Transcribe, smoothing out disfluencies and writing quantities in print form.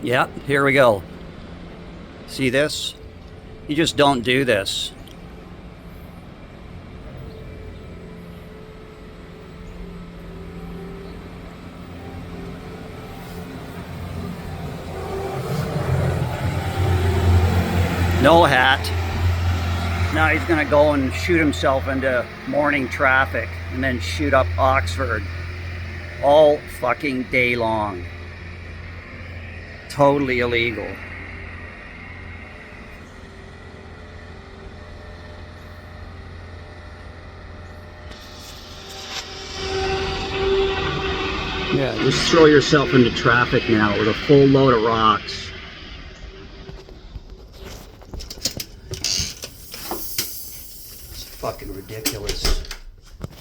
Yep, here we go. See this? You just don't do this. No hat. Now he's gonna go and shoot himself into morning traffic and then shoot up Oxford all fucking day long. Totally illegal. Yeah, just throw yourself into traffic now with a full load of rocks.